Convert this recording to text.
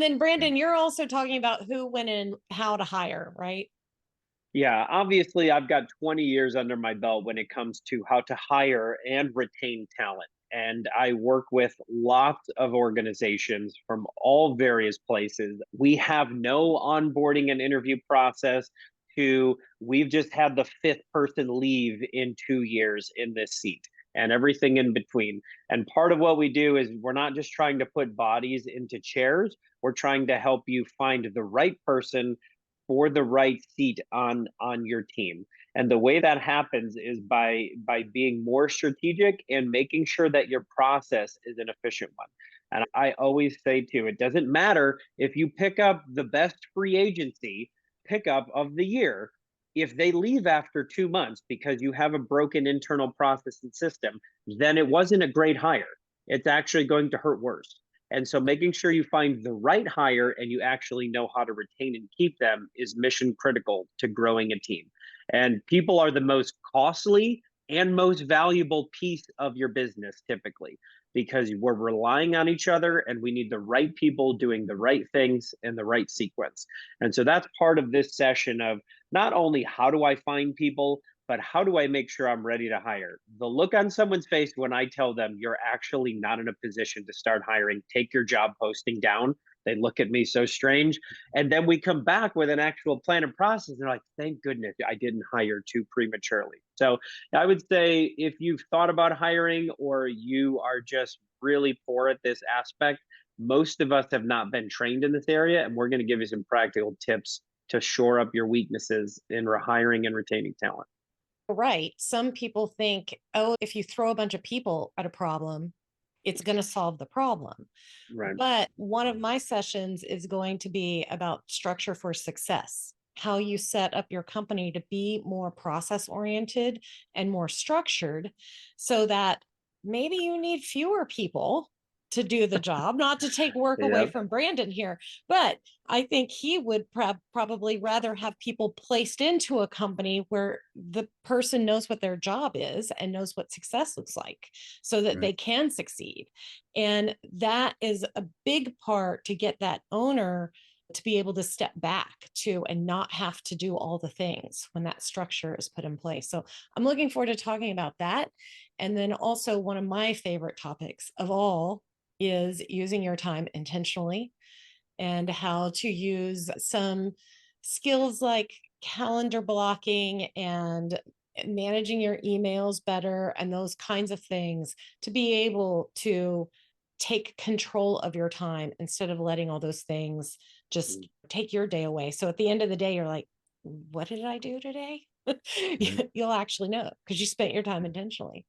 then Brandon, you're also talking about who, when, and how to hire, right? Yeah, obviously, I've got 20 years under my belt when it comes to how to hire and retain talent. And I work with lots of organizations from all various places. We have no onboarding and interview process to we've just had the fifth person leave in 2 years in this seat and everything in between. And part of what we do is we're not just trying to put bodies into chairs, we're trying to help you find the right person for the right seat on your team. And the way that happens is by being more strategic and making sure that your process is an efficient one. And I always say too, it doesn't matter if you pick up the best free agency pickup of the year. If they leave after 2 months because you have a broken internal process and system, then it wasn't a great hire. It's actually going to hurt worse. And so making sure you find the right hire and you actually know how to retain and keep them is mission critical to growing a team. And people are the most costly and most valuable piece of your business typically because we're relying on each other and we need the right people doing the right things in the right sequence. And so that's part of this session of not only how do I find people, but how do I make sure I'm ready to hire? The look on someone's face when I tell them you're actually not in a position to start hiring, take your job posting down. They look at me so strange. And then we come back with an actual plan and process. And they're like, thank goodness I didn't hire too prematurely. So I would say if you've thought about hiring or you are just really poor at this aspect, most of us have not been trained in this area. And we're going to give you some practical tips to shore up your weaknesses in hiring and retaining talent. Right. Some people think, oh, if you throw a bunch of people at a problem, it's going to solve the problem. Right. But one of my sessions is going to be about structure for success, how you set up your company to be more process oriented and more structured so that maybe you need fewer people to do the job, not to take work away Yep. from Brandon here, but I think he would probably rather have people placed into a company where the person knows what their job is and knows what success looks like so that Right. they can succeed. And that is a big part to get that owner to be able to step back to and not have to do all the things when that structure is put in place. So I'm looking forward to talking about that. And then also, one of my favorite topics of all is using your time intentionally and how to use some skills like calendar blocking and managing your emails better and those kinds of things to be able to take control of your time instead of letting all those things just Mm. take your day away. So at the end of the day, you're like, what did I do today? Right. You'll actually know because you spent your time intentionally.